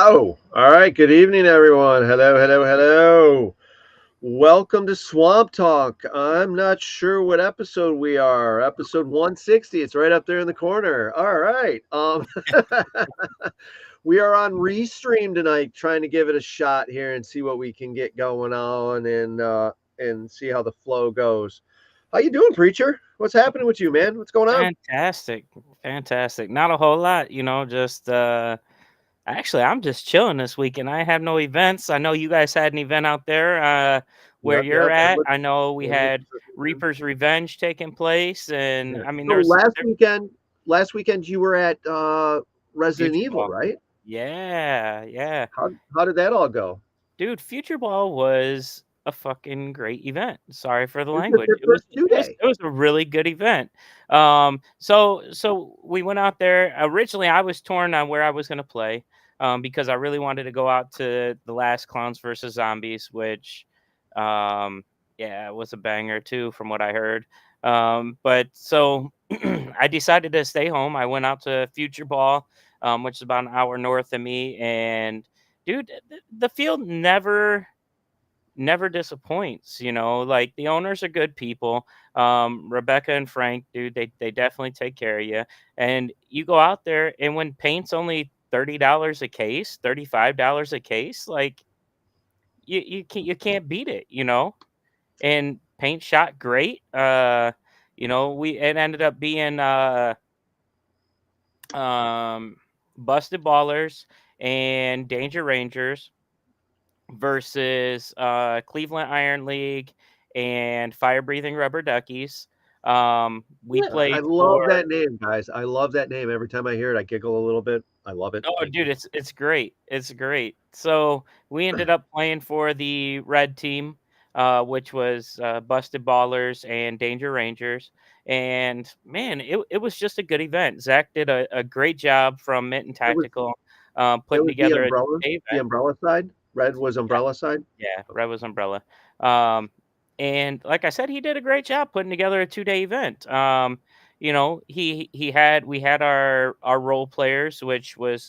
All right. Good evening, everyone. Hello. Welcome to Swamp Talk. I'm not sure what episode we are. Episode 160. It's right up there in the corner. All right. We are on Restream tonight, trying to give it a shot here and see what we can get going on and see how the flow goes. How you doing, preacher? What's happening with you, man? What's going on? Fantastic. Fantastic. Not a whole lot, just actually I'm just chilling this weekend. I have no events. I know you guys had an event out there where you're Yep. at. I know we Everybody had Reaper's Revenge taking place, and Yeah. I mean So last weekend you were at Resident Future Evil, Ball. right? Yeah, yeah. How did that all go? Dude, Future Ball was a fucking great event. Sorry for the This is language. their It was first two it was day. it was a really good event. So we went out there. Originally, I was torn on where I was going to play, because I really wanted to go out to the last Clowns versus Zombies, which, yeah, was a banger too, from what I heard. But so I decided to stay home. I went out to Future Ball, which is about an hour north of me, and dude, the field never disappoints. Like, the owners are good people. Rebecca and Frank, dude, they definitely take care of you. And you go out there, and when paint's only $30 a case, $35 a case, like, you can't beat it. And paint shot great. We it ended up being um Busted Ballers and Danger Rangers versus Cleveland Iron League and Fire Breathing Rubber Duckies. We Yeah, I played love for that name, guys. I love that name. Every time I hear it, I giggle a little bit. I love it. Oh, Thank dude, you. it's great. It's great. So we ended up playing for the red team, which was Busted Ballers and Danger Rangers. And man, it was just a good event. Zach did a great job from Mint and It was Tactical, it putting was the together a umbrella, day the event. umbrella side. Red was Yeah, umbrella side. yeah, Red was Umbrella. Um, and like I said, he did a great job putting together a 2-day event. He had we had our role players, which was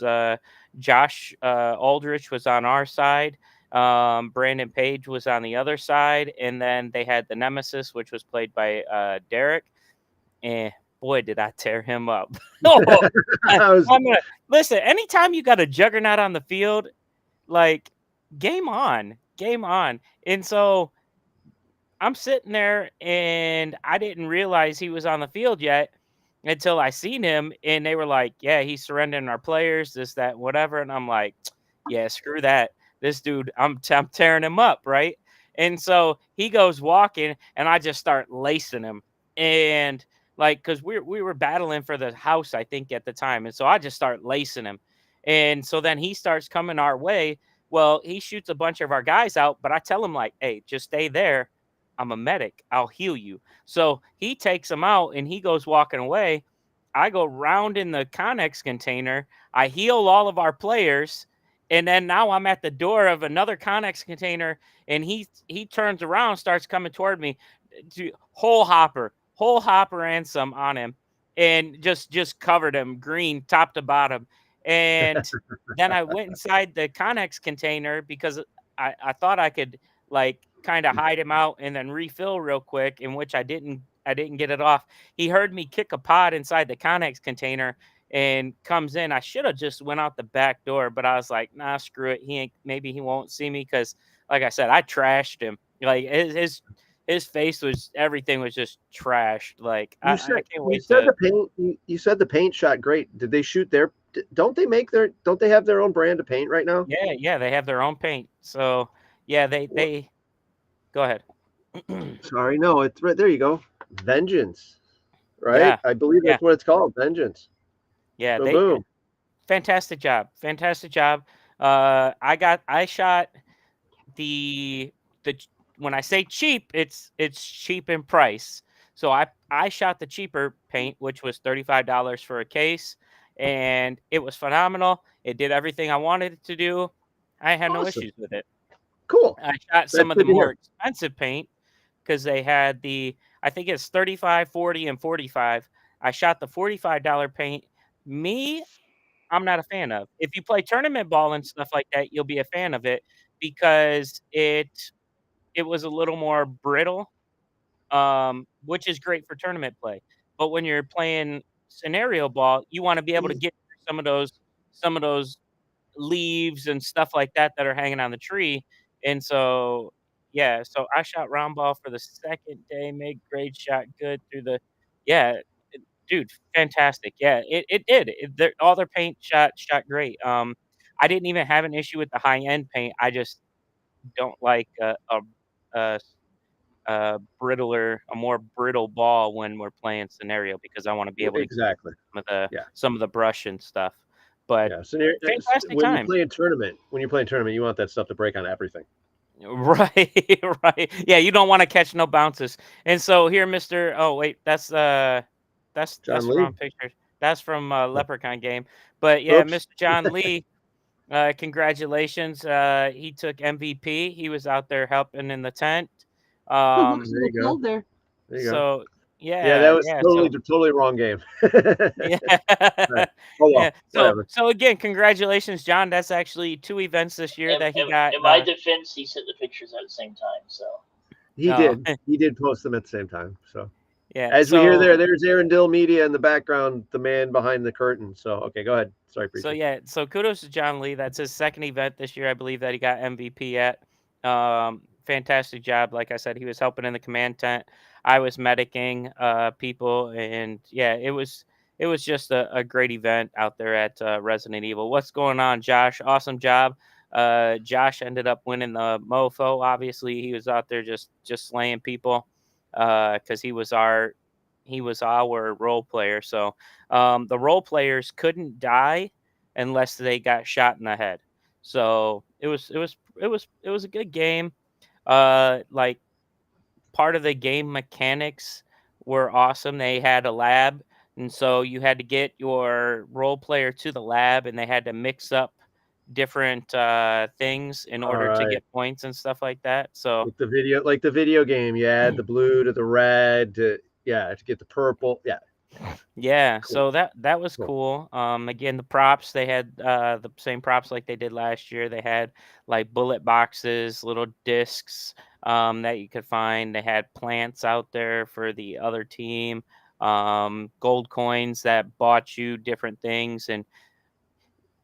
Josh Aldrich was on our side. Brandon Page was on the other side, and then they had the Nemesis, which was played by Derek. And boy, did I tear him up! Oh, I was I'm gonna listen. Anytime you got a juggernaut on the field, like, game on, game on. And so I'm sitting there, and I didn't realize he was on the field yet until I seen him, and they were like, "Yeah, he's surrendering our players, this, that, whatever." And I'm like, "Yeah, screw that. This dude, I'm tearing him up, right?" And so he goes walking, and I just start lacing him, and like, because we were battling for the house, I think, at the time, and so I just start lacing him, and so then he starts coming our way. Well, he shoots a bunch of our guys out, but I tell him, like, "Hey, just stay there. I'm a medic. I'll heal you." So he takes him out, and he goes walking away. I go round in the Connex container. I heal all of our players. And then now I'm at the door of another Connex container, and he turns around, starts coming toward me. Whole hopper and some on him, and just covered him green top to bottom. And then I went inside the Connex container because I thought I could, like, kind of hide him out and then refill real quick, in which I didn't get it off. He heard me kick a pod inside the Connex container and comes in. I should have just went out the back door, but I was like, nah, screw it. He ain't, maybe he won't see me, because, like I said, I trashed him. Like, his face was, everything was just trashed. Like, you I said can't you wait said to. the paint you said the paint shot great. Did they shoot their don't they have their own brand of paint right now? Yeah, yeah, they have their own paint. So yeah, What? they go ahead. Sorry, no, it's right there you go. Vengeance, right? Yeah, I believe yeah, that's what it's called, Vengeance. yeah. Boom They boom. Fantastic job. Fantastic job. I shot the the when I say cheap, it's cheap in price. So I shot the cheaper paint, which was $35 for a case, and it was phenomenal. It did everything I wanted it to do. I had no Awesome. issues with it. Cool. I shot That's some of the good to more hear. expensive paint, because they had I think it's 35, 40, and 45. I shot the $45 paint. Me, I'm not a fan of. If you play tournament ball and stuff like that, you'll be a fan of it because it was a little more brittle, which is great for tournament play. But when you're playing scenario ball, you wanna be able to get some of those leaves and stuff like that that are hanging on the tree, and so, yeah, so I shot round ball for the 2nd day, made grade, shot good through the yeah, dude, fantastic, yeah, it did, all their paint shot great, I didn't even have an issue with the high-end paint, I just don't like a a more brittle ball when we're playing scenario because I wanna be able to get Exactly. Yeah. some of the brush and stuff, but Yeah. Scenario, fantastic when you time. play in tournament, you want that stuff to break on everything. Right, right. Yeah, you don't wanna catch no bounces. And so here, Mr. Oh, wait, that's John the Lee. wrong picture. That's from, Yeah. Leprechaun Game. But yeah, Oops. Mr. John Lee, congratulations. He took MVP. He was out there helping in the tent. Looks Um, a There you little go. cold there. There you go. so Yeah, that yeah, was yeah, totally so totally wrong game. yeah. Right. Oh Yeah. well, whatever. So again, congratulations, John. That's actually 2 events this year In, that he in, got, in my defense, he sent the pictures at the same time. So He oh, did. He did post them at the same time. So yeah, as we hear so there's Aaron Dill Media in the background, the man behind the curtain. So okay, go ahead. Sorry, So preacher. yeah, so kudos to John Lee. That's his 2nd event this year, I believe that he got MVP at. Fantastic job. Like I said, he was helping in the command tent. I was medicing people, and yeah, it was just a great event out there at Resident Evil. What's going on, Josh? Awesome job. Josh ended up winning the mofo. Obviously, he was out there just slaying people because he was our role player. So the role players couldn't die unless they got shot in the head. So it was a good game. Like part of the game mechanics were awesome. They had a lab, and so you had to get your role player to the lab, and they had to mix up different things in All order to right. get points and stuff like that. So Like the video game, you add the blue to the red to get the purple. Yeah. yeah, Cool. so that was Cool. cool. Again, the props they had the same props like they did last year. They had like bullet boxes, little discs that you could find. They had plants out there for the other team, gold coins that bought you different things, and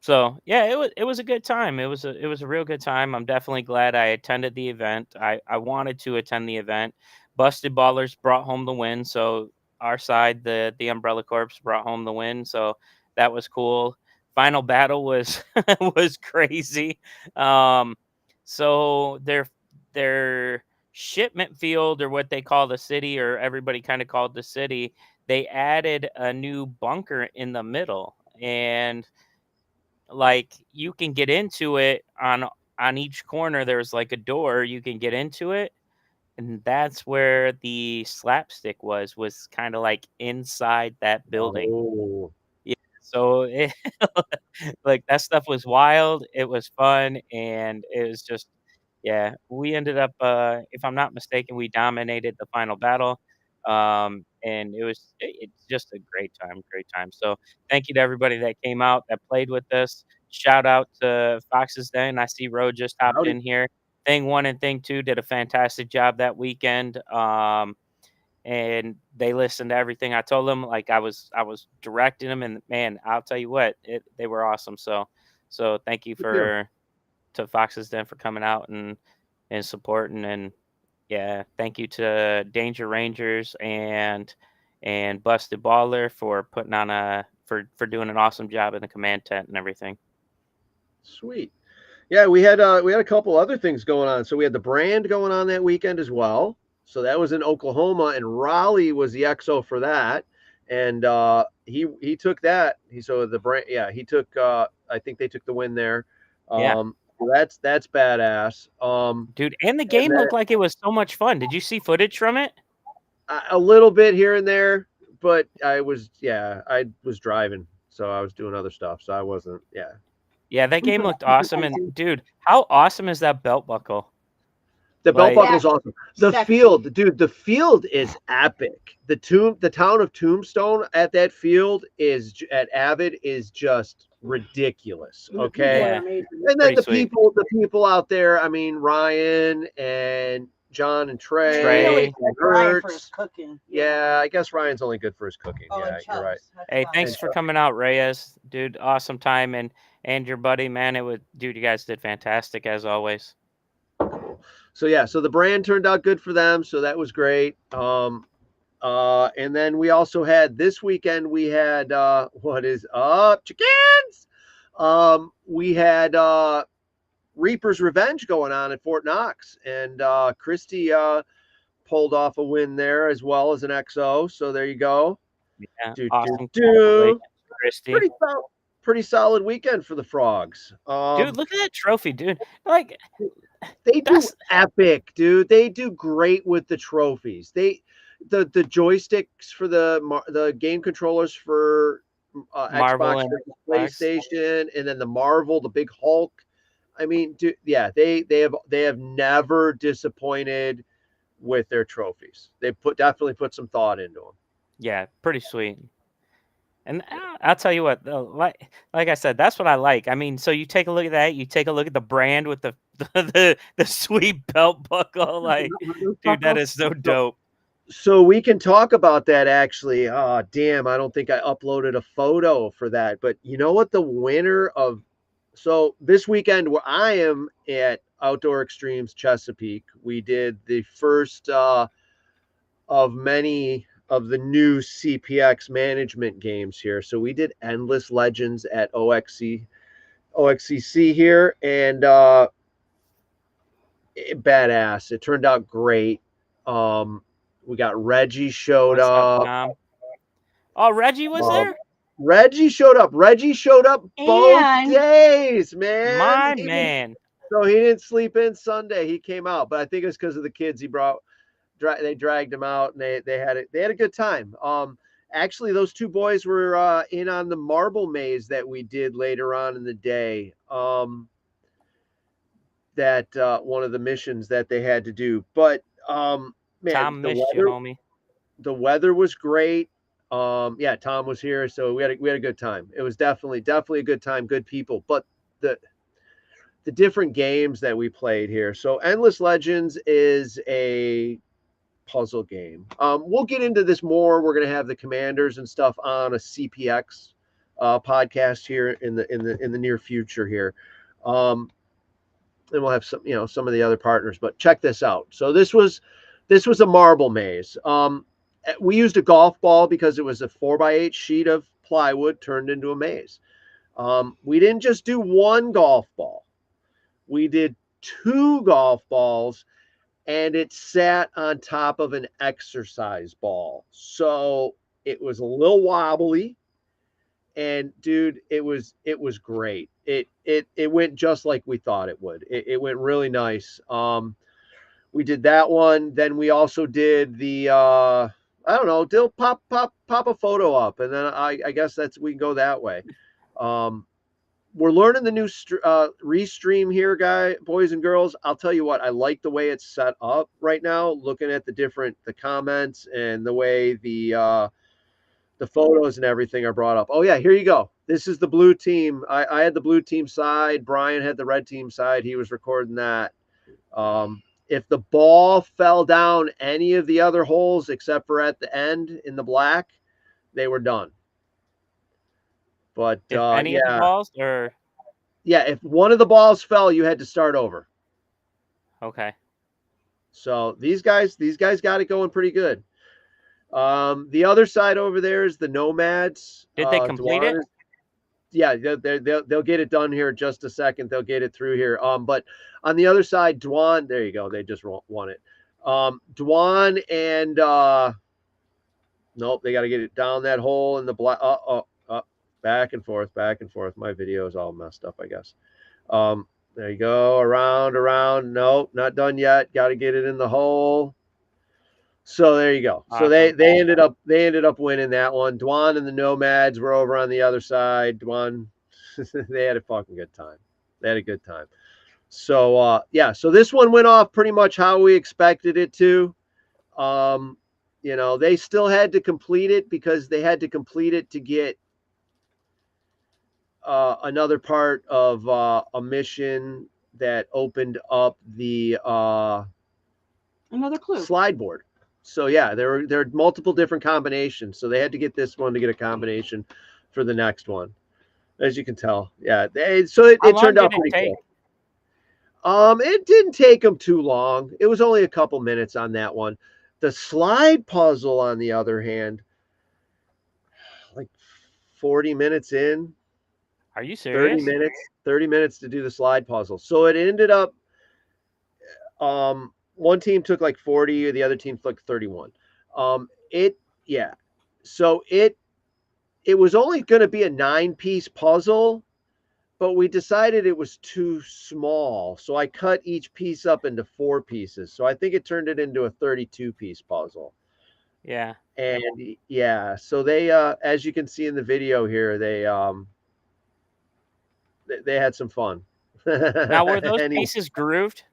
so yeah, it was a good time. It was a real good time. I'm definitely glad I attended the event. I wanted to attend the event. Busted Ballers brought home the win, so our side, the Umbrella Corps, brought home the win. So that was cool. Final battle was was crazy. Um, so their shipment field, or what they call the city, or everybody kind of called the city, they added a new bunker in the middle, and like you can get into it on each corner. There's like a door you can get into it, and that's where the slapstick was kind of like inside that building. Oh, Yeah, so like that stuff was wild. It was fun, and it was just yeah. We ended up, if I'm not mistaken, we dominated the final battle, and it's just a great time, great time. So thank you to everybody that came out that played with us. Shout out to Fox's Den. I see Ro just hopped howdy. in here. Thing one and thing two did a fantastic job that weekend. And they listened to everything I told them. Like I was directing them, and man, I'll tell you what, they were awesome. So thank you Good deal. to Fox's Den for coming out and supporting, and yeah, thank you to Danger Rangers and Busted Baller for putting on for doing an awesome job in the command tent and everything. Sweet. Yeah, we had a couple other things going on. So we had the brand going on that weekend as well. So that was in Oklahoma, and Raleigh was the XO for that. And he took that. So the brand, yeah, he took. I think they took the win there. Yeah. So that's badass. Dude, and the And game then looked like it was so much fun. Did you see footage from it? a little bit here and there, but I was driving, so I was doing other stuff. So I wasn't. Yeah. Yeah, that game looked awesome. And dude, how awesome is that belt buckle? The belt Like, buckle is awesome. The Sexy. field, dude, the field is epic. The town of Tombstone at that field at Avid is just ridiculous. The people Okay. are Yeah. amazing. And then Pretty the sweet. people out there, I mean, Ryan and John and Trey. Trey. And Ryan for his Hertz. cooking. Yeah, I guess Ryan's only good for his cooking. Oh, Yeah, and you're right. Chubbs. That's Hey, fine. thanks for coming out, Reyes, dude. Awesome time, and your buddy, man. Dude, you guys did fantastic as always. So yeah, so the brand turned out good for them, so that was great. And then we also had this weekend we had what is up, chickens? We had Reaper's Revenge going on at Fort Knox, and Christy pulled off a win there as well as an XO. So there you go. Yeah, Do, awesome. do, do. Christy. Pretty solid weekend for the Frogs. Dude, look at that trophy, dude. Like, they do epic, dude. They do great with the trophies. The joysticks for the game controllers for Marvel Xbox and and PlayStation, and then the Marvel, the big Hulk. I mean, dude, yeah, they have never disappointed with their trophies. They definitely put some thought into them. yeah, pretty sweet. And I'll tell you what, though, like I said, that's what I like. I mean, so you take a look at that, you take a look at the brand with the sweet belt buckle. Like, dude, that is so dope. So we can talk about that actually. Oh, damn, I don't think I uploaded a photo for that. But you know what? The winner of this weekend where I am at Outdoor Extremes Chesapeake, we did the first of many of the new CPX management games here. So we did Endless Legends at OXCC here, and badass. It turned out great. We got Reggie showed up. Oh, Reggie was there? Reggie showed up. Reggie showed up both days, man. My man. So he didn't sleep in Sunday. He came out, but I think it's because of the kids he brought. They dragged him out, and they had a good time. Actually, those two boys were in on the marble maze that we did later on in the day. That one of the missions that they had to do. But man, Tom missed you, homie. The weather was great. Yeah, Tom was here, so we had a good time. It was definitely a good time, good people. But the different games that we played here. So Endless Legends is a puzzle game. We'll get into this more. We're going to have the commanders and stuff on a CPX podcast here in the near future here. And we'll have some of the other partners, but check this out. So this was a marble maze. We used a golf ball because it was a 4x8 sheet of plywood turned into a maze. We didn't just do one golf ball. We did two golf balls, and it sat on top of an exercise ball. So it was a little wobbly, and dude, it was great. It went just like we thought it would. It went really nice. We did that one. Then we also did the I don't know, they'll pop a photo up, and then I guess we can go that way. We're learning the new Restream here, boys and girls. I'll tell you what, I like the way it's set up right now, looking at the comments and the way the photos and everything are brought up. Oh yeah, here you go. This is the blue team. I had the blue team side. Brian had the red team side. He was recording that. If the ball fell down any of the other holes except for at the end in the black, they were done. But if any of the balls, or if one of the balls fell, you had to start over. Okay. So these guys got it going pretty good. The other side over there is the Nomads. Did they complete it? Yeah, they'll get it done here in just a second. They'll get it through here. But on the other side, Dwan, there you go. They just won it. Dwan and nope, they got to get it down that hole in the black. Back and forth. My video is all messed up, I guess. There you go. Around. Nope, not done yet. Got to get it in the hole. So there you go. So they ended up winning that one. Dwan and the Nomads were over on the other side. Dwan, they had a fucking good time. So yeah, so this one went off pretty much how we expected it to. They still had to complete it because they had to complete it to get another part of a mission that opened up the Another clue. slide board. So yeah, there are multiple different combinations. So they had to get this one to get a combination for the next one, as you can tell. Yeah, it turned out pretty cool. It didn't take them too long. It was only a couple minutes on that one. The slide puzzle, on the other hand, like 40 minutes in. Are you serious? 30 minutes to do the slide puzzle. So it ended up, one team took like 40, the other team took 31. So it was only going to be a 9-piece puzzle, but we decided it was too small. So I cut each piece up into 4 pieces. So I think it turned it into a 32-piece puzzle. Yeah. And yeah, so they, as you can see in the video here, they had some fun. Now, were those pieces grooved?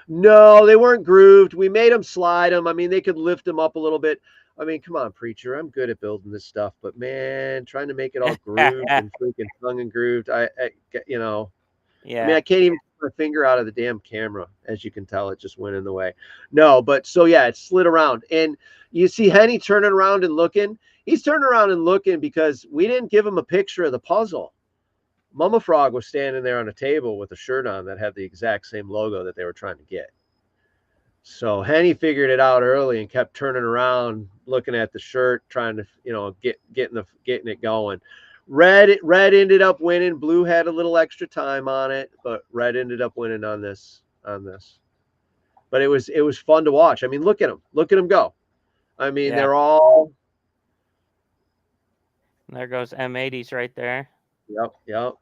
No, they weren't grooved. We made them slide them. I mean, they could lift them up a little bit. I mean, come on, preacher. I'm good at building this stuff, but man, trying to make it all grooved and freaking hung and grooved. Yeah. I mean, I can't even put my finger out of the damn camera. As you can tell, it just went in the way. No, but so yeah, it slid around. And you see Henny turning around and looking. He's turning around and looking because we didn't give him a picture of the puzzle. Mama Frog was standing there on a table with a shirt on that had the exact same logo that they were trying to get. So Henny figured it out early and kept turning around, looking at the shirt, trying to, getting it going. Red ended up winning. Blue had a little extra time on it, but Red ended up winning on this. But it was fun to watch. I mean, look at them go. I mean, they're all. There goes M80s right there. Yep.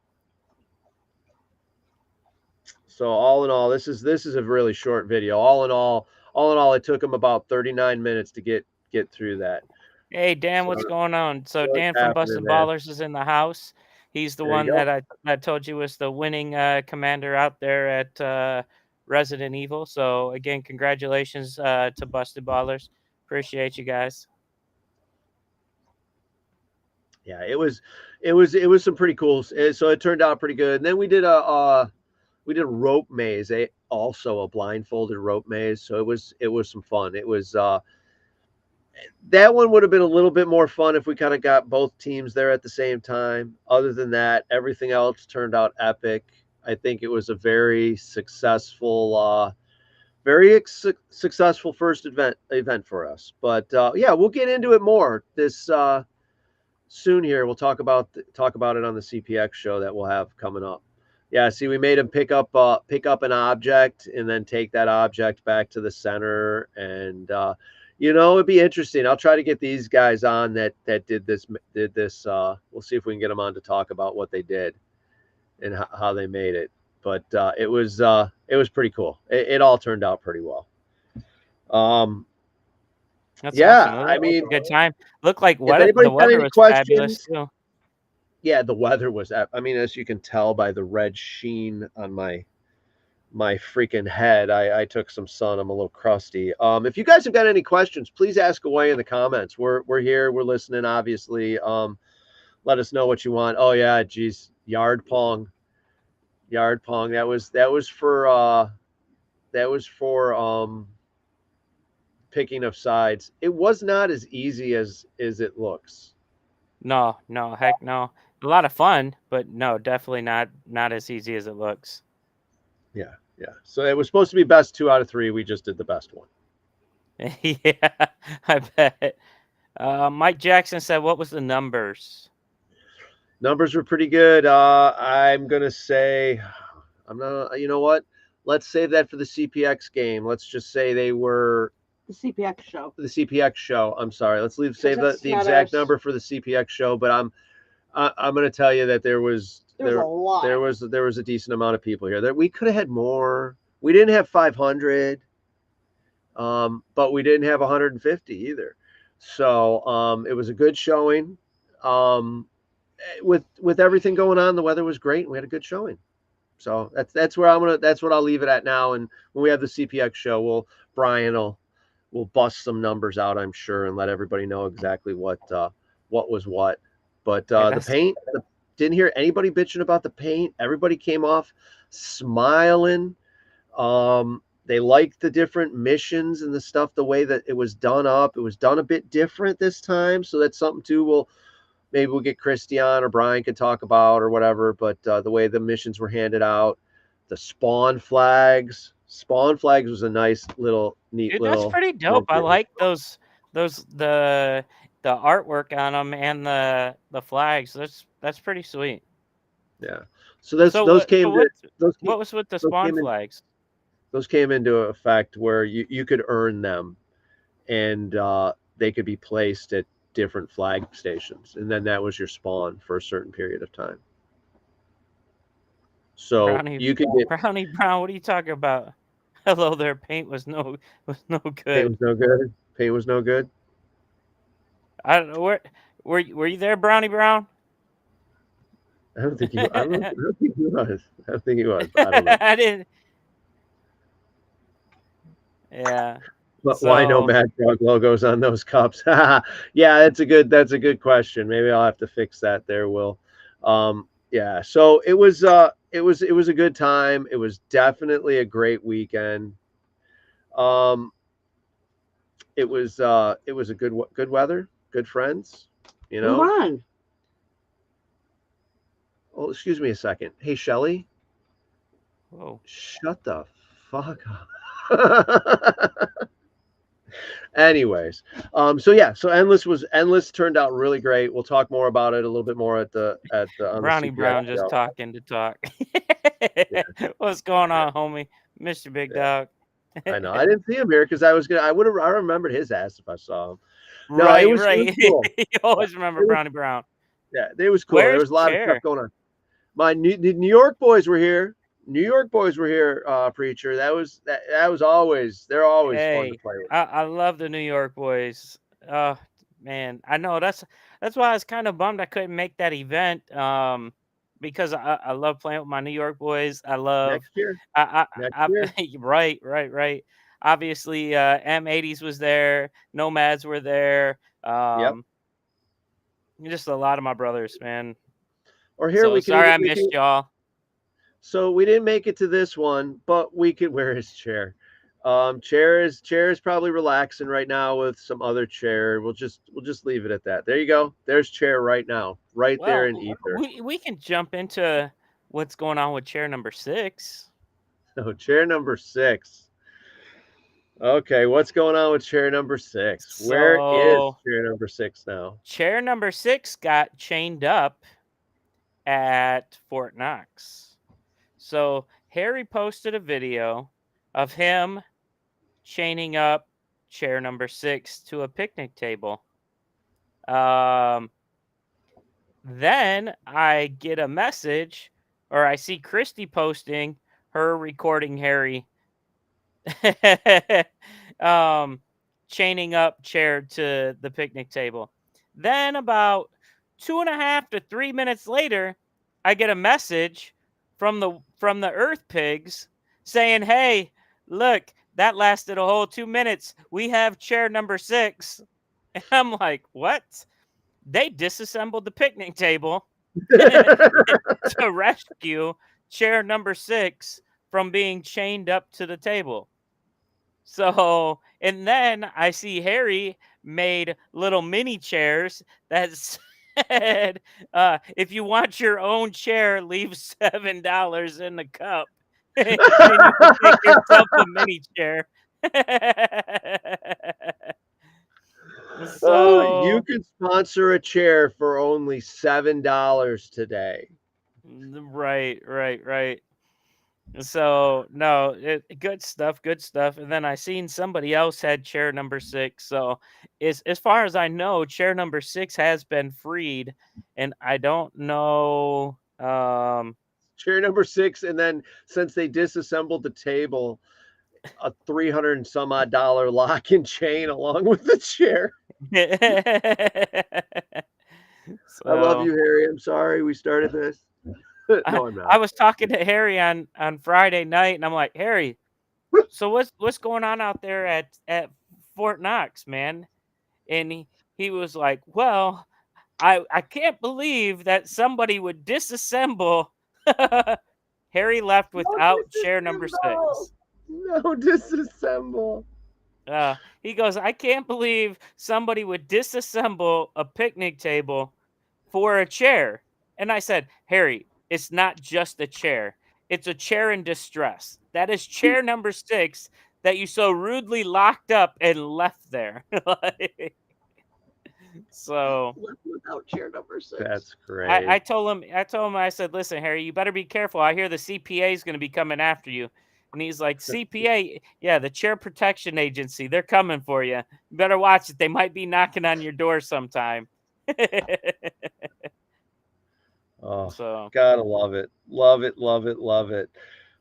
So all in all, this is a really short video. All in all, it took them about 39 minutes to get through that. Hey Dan, what's going on? So Dan from Busted Ballers is in the house. He's the one that I told you was the winning commander out there at Resident Evil. So again, congratulations to Busted Ballers. Appreciate you guys. Yeah, it was some pretty cool. So it turned out pretty good. And then we did a rope maze, also a blindfolded rope maze. So it was some fun. It was that one would have been a little bit more fun if we kind of got both teams there at the same time. Other than that, everything else turned out epic. I think it was a very successful, successful first event for us. But yeah, we'll get into it more this soon. Here we'll talk about it on the CPX show that we'll have coming up. Yeah, see, we made him pick up an object and then take that object back to the center, and it'd be interesting. I'll try to get these guys on that did this. We'll see if we can get them on to talk about what they did and how they made it. But it was pretty cool. It all turned out pretty well. That's awesome. I mean, a good time. Looked like the weather was fabulous too. Yeah, the weather was. I mean, as you can tell by the red sheen on my freaking head, I took some sun. I'm a little crusty. If you guys have got any questions, please ask away in the comments. We're here. We're listening. Obviously, let us know what you want. Oh yeah, geez, yard pong. That was for picking of sides. It was not as easy as it looks. No, heck no. A lot of fun, but no, definitely not as easy as it looks. Yeah. So it was supposed to be best 2 out of 3. We just did the best one. Yeah, I bet. Mike Jackson said, "What was the numbers?" Numbers were pretty good. I'm gonna say, I'm not. You know what? Let's save that for the CPX game. Let's just say they were the CPX show. The CPX show. I'm sorry. Let's save the exact number for the CPX show. But I'm going to tell you that there was a lot. There was a decent amount of people here. That we could have had more. We didn't have 500, but we didn't have 150 either. So it was a good showing. With everything going on, the weather was great, and we had a good showing. So that's where that's what I'll leave it at now. And when we have the CPX show, Brian will bust some numbers out, I'm sure, and let everybody know exactly what was what. But the paint, didn't hear anybody bitching about the paint. Everybody came off smiling. They liked the different missions and the stuff, the way that it was done up. It was done a bit different this time, so that's something too. Maybe we'll get Christian or Brian could talk about or whatever. But the way the missions were handed out, the spawn flags was a nice little neat. Dude, little. That's pretty dope. I like those the artwork on them and the flags. That's pretty sweet. Yeah. So those came. What was with the spawn flags? Those came into effect where you could earn them, and they could be placed at different flag stations, and then that was your spawn for a certain period of time. So you could get Brownie Brown. What are you talking about? Hello there. Paint was no good. Paint was no good. Paint was no good. I don't know were you there, Brownie Brown? I don't think he was. I don't think he was. I don't know. I didn't. Yeah. But why no Mad Dog logos on those cups? Yeah, that's a good question. Maybe I'll have to fix that there, Will. Yeah, so it was a good time. It was definitely a great weekend. It was a good weather, good friends, you know. Move on. Oh, excuse me a second. Hey, Shelly. Whoa. Shut the fuck up. Anyways, so Endless turned out really great. We'll talk more about it a little bit more at the Brownie Brown just talking to talk. Yeah. What's going on, homie? Mr. Big Dog. I know. I didn't see him here because I remembered his ass if I saw him. No, right. It was cool. You always remember Brownie Brown. Yeah, it was cool. There was a lot of stuff going on. The New York boys were here. Preacher. That was always. They're always fun to play with. I love the New York boys. Man, I know that's why I was kind of bummed I couldn't make that event. Because I love playing with my New York boys. I love next year. Right. Obviously, M80s was there. Nomads were there. Just a lot of my brothers, man. Or here I missed y'all. So we didn't make it to this one, but we could wear his chair. Chair is probably relaxing right now with some other chair. We'll just leave it at that. There you go. There's chair right now, there in ether. We can jump into what's going on with chair number 6. So chair number 6. Okay, what's going on with chair number 6? Where is chair number 6 now? Chair number 6 got chained up at Fort Knox. So Harry posted a video of him chaining up chair number 6 to a picnic table. Then I get a message, or I see Christy posting her recording Harry chaining up chair to the picnic table. Then about 2.5 to 3 minutes later, I get a message from the Earth Pigs saying, "Hey, look, that lasted a whole 2 minutes. We have chair number 6." And I'm like, what? They disassembled the picnic table to rescue chair number 6 from being chained up to the table. So, and then I see Harry made little mini chairs that said, if you want your own chair, leave $7 in the cup. And you can make yourself a mini chair. So you can sponsor a chair for only $7 today. Right. So no, good stuff. And then I seen somebody else had chair number 6. So as far as I know, chair number 6 has been freed, and I don't know. Chair number 6, and then since they disassembled the table, a $300 and some odd lock and chain along with the chair. I love you, Harry. I'm sorry we started this. No, I'm I not. was talking to Harry on Friday night, and I'm like, Harry, so what's going on out there at Fort Knox, man? And he was like, well, I can't believe that somebody would disassemble. Harry left No without chair number disassemble. 6. No, disassemble. He goes, I can't believe somebody would disassemble a picnic table for a chair. And I said, Harry, it's not just a chair. It's a chair in distress. That is chair number 6 that you so rudely locked up and left there. So Left without chair number 6. That's great. I told him, I said, listen, Harry, you better be careful. I hear the CPA is going to be coming after you. And he's like, CPA, yeah, the Chair Protection Agency, they're coming for you. You better watch it. They might be knocking on your door sometime. Oh, So gotta love it. Love it, love it, love it.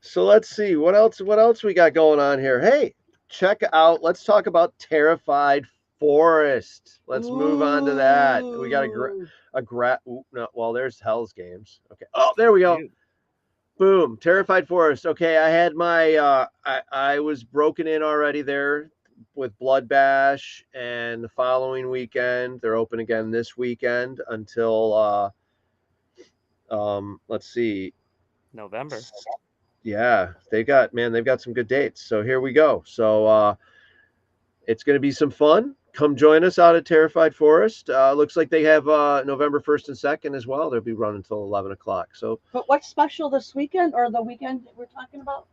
So let's see what else we got going on here. Hey, check out, let's talk about Terrified Forest. Let's move on to that. We got there's Hell's Games. Okay. Oh, there we go. dude, Boom. Terrified Forest. Okay, I had my I was broken in already there with Blood Bash, and the following weekend they're open again this weekend until let's see. November. Yeah, they've got some good dates. So here we go. So it's going to be some fun. Come join us out at Terrified Forest. Looks like they have November 1st and 2nd as well. They'll be running until 11 o'clock. So But what's special this weekend or the weekend we're talking about?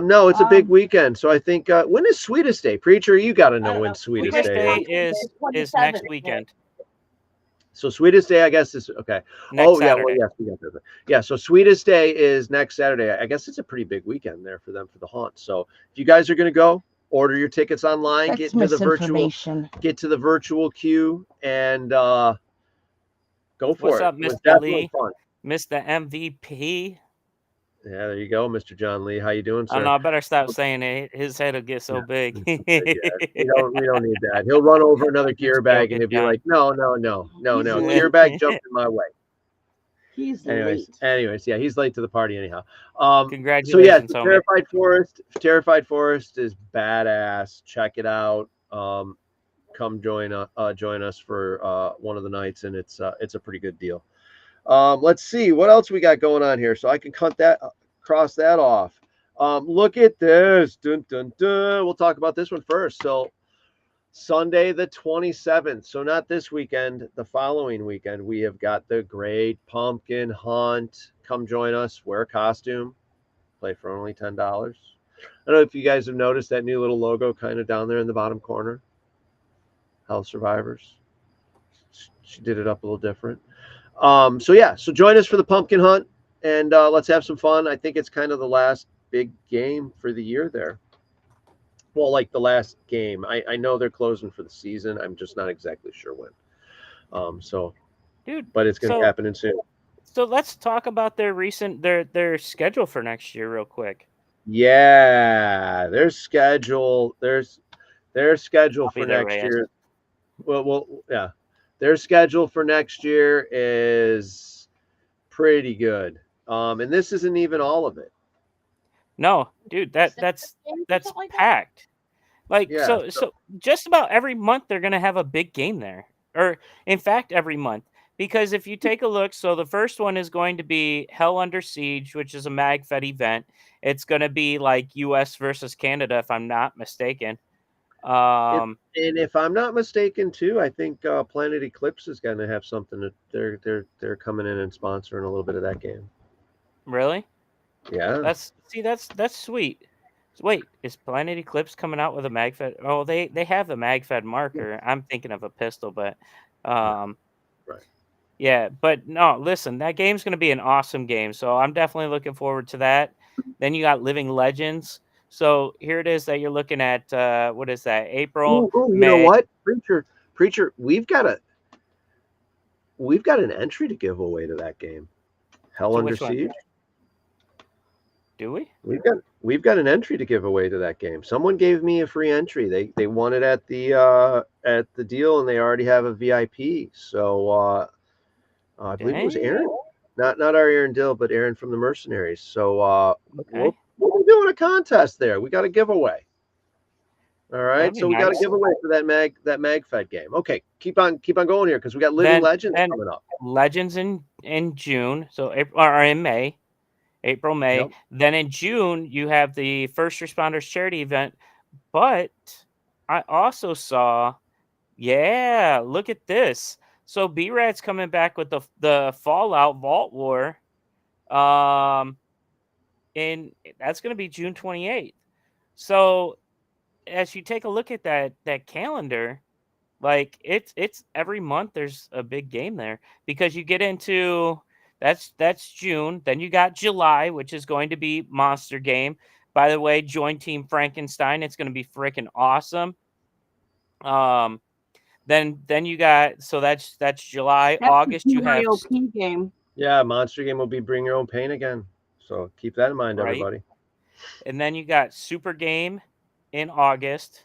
no, it's a big weekend. So I think when is Sweetest Day? Preacher, you got to I know don't when know. Sweetest Sweetest Day Day is. is next 27th. weekend. So Sweetest Day, I guess, is okay. Next Yeah, well, Saturday. yes, we got that. Yeah, so Sweetest Day is next Saturday. I guess it's a pretty big weekend there for them for the haunt. So if you guys are going to go, order your tickets online, That's get to the virtual queue, and go for What's it. up, It was Mr. definitely Lee? fun. Mr. MVP. Yeah, there you go, Mr. John Lee. How you doing, I sir? don't know. I better stop saying it. His head will get so big. Yeah, we don't need that. He'll run over another gear bag and he'll joking, be John. like, no. He's late. Gear bag jumped in my way. He's late. Anyways, yeah, he's late to the party anyhow. Congratulations, so homie. Terrified Forest is badass. Check it out. Come join us for one of the nights, and it's a pretty good deal. Let's see what else we got going on here, so I can cross that off. Look at this. Dun, dun, dun. We'll talk about this one first. So Sunday the 27th, so not this weekend, the following weekend, we have got the Great Pumpkin Hunt. Come join us, wear a costume, play for only $10. I don't know if you guys have noticed that new little logo kind of down there in the bottom corner. Hell Survivors. She did it up a little different. So join us for the Pumpkin Hunt, and let's have some fun. I think it's kind of the last big game for the year there. Well, like the last game. I know they're closing for the season. I'm just not exactly sure when. Dude, but it's going to happen soon. So let's talk about their schedule for next year real quick. Yeah, their schedule for next year. Well, yeah. Their schedule for next year is pretty good. And this isn't even all of it. No, dude, that's packed. So just about every month they're going to have a big game there. Or in fact, every month. Because if you take a look, so the first one is going to be Hell Under Siege, which is a MagFed event. It's going to be like US versus Canada, if I'm not mistaken. And if I'm not mistaken, too, I think Planet Eclipse is going to have something that they're coming in and sponsoring a little bit of that game. Really? Yeah. That's sweet. Wait, is Planet Eclipse coming out with a MagFed? Oh, they have the MagFed marker. I'm thinking of a pistol, but right. Yeah, but no, listen, that game's going to be an awesome game. So I'm definitely looking forward to that. Then you got Living Legends. So here it is that you're looking at. What is that? April. Ooh, you know what, Preacher, we've got an entry to give away to that game. Hell Under Siege. Do we? We've got an entry to give away to that game. Someone gave me a free entry. They won it at the deal, and they already have a VIP. So I believe it was Aaron. Not our Aaron Dill, but Aaron from the Mercenaries. So Okay. we'll be doing a contest there. We got a giveaway. All right, That'd be so we got a nice. giveaway for that MagFed game. Okay, keep on going here because we got Living Legends Then coming up. Legends in June, so April or in May, May. Yep. Then in June you have the First Responders charity event. But I also saw, yeah, look at this. So B-Rad's coming back with the Fallout Vault War, and that's going to be June 28th. So as you take a look at that calendar, like it's every month there's a big game there because you get into that's June. Then you got July, which is going to be Monster Game. By the way, join Team Frankenstein. It's going to be freaking awesome. Then you got that's July. That's August the you have PYOP game. Yeah, Monster Game will be Bring Your Own Pain again. So keep that in mind, Right. everybody. And then you got Super Game in August.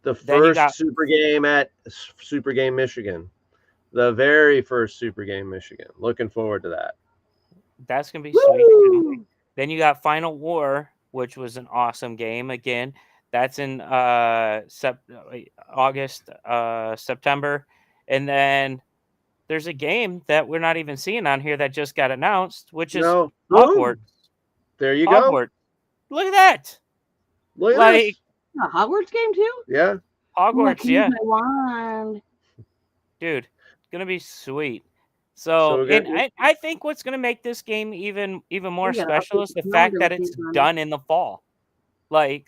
The Then you first got- Super Game at Super Game Michigan. The very first Super Game Michigan. Looking forward to that. That's gonna be sweet. Then you got Final War, which was an awesome game. Again, that's in August, September, and then there's a game that we're not even seeing on here that just got announced, which is No. Hogwarts. There you go. Hogwarts. Look at that. Look at Like this. A Hogwarts game too? Yeah. Hogwarts, Ooh, I yeah, can use my wand. dude, it's gonna be sweet. So, we got- and I think what's gonna make this game even more We gotta special update is the the fact calendar that with it's these on it. done in the fall. Like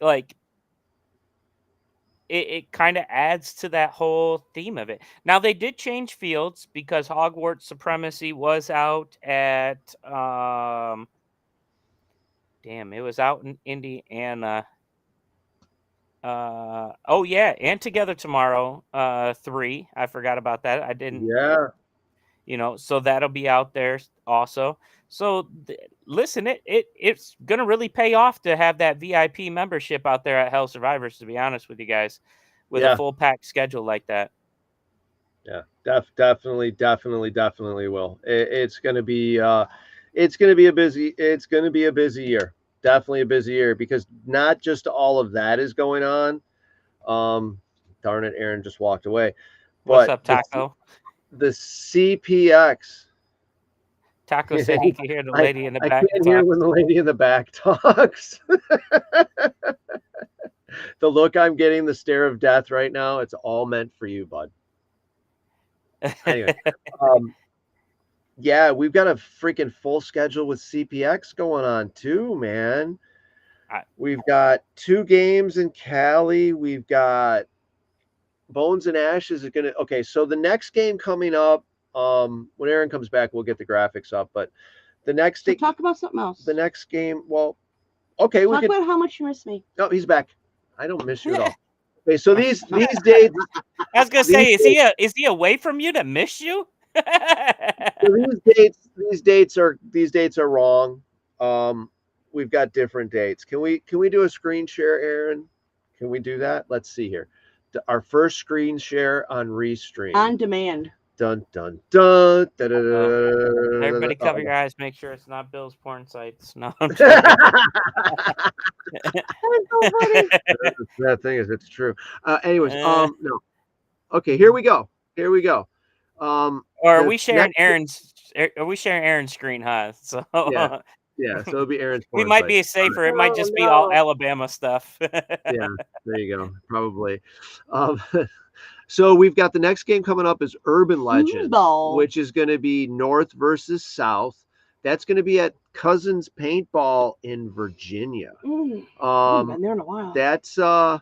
it kind of adds to that whole theme of it. Now they did change fields because Hogwarts Supremacy was out at it was out in Indiana. Oh yeah, and Together Tomorrow 3. I forgot about that. I didn't. Yeah. So that'll be out there also. So listen, it's gonna really pay off to have that VIP membership out there at Hell Survivors. To be honest with you guys, with Yeah. a full pack schedule like that. Yeah. Definitely will. It's gonna be a busy year. Definitely a busy year because not just all of that is going on. Darn it, Aaron just walked away. What's But up, Taco? The CPX. Taco said he could hear the lady in the back. I can't hear when the lady in the back talks. The look I'm getting, the stare of death right now, it's all meant for you, bud. Anyway, yeah, we've got a freaking full schedule with CPX going on too, man. We've got 2 games in Cali. We've got Bones and Ashes is gonna. Okay, so the next game coming up, when Aaron comes back, we'll get the graphics up. But the next So talk about something else. the next game, well, okay, we Talk could. about how much you miss me. Oh, he's back. I don't miss you at all. Okay, so these dates. I was gonna say, is he away from you to miss you? So these dates are wrong. We've got different dates. Can we do a screen share, Aaron? Can we do that? Let's see here. Our first screen share on Restream. On demand. Dun dun dun. Da, da, da, da, Everybody da, cover da. your eyes. Make sure it's not Bill's porn sites. No. That thing is, it's true. Anyways, no. Okay, here we go. Or are the we sharing next- Aaron's screen, huh? So Yeah, so it'll be Aaron's. we porn might site. be safer. It might Oh, just be all no. Alabama stuff. Yeah, there you go. Probably. So we've got the next game coming up is Urban Legends, Football. which is going to be North versus South. That's going to be at Cousins Paintball in Virginia. I've been there in a while. That's that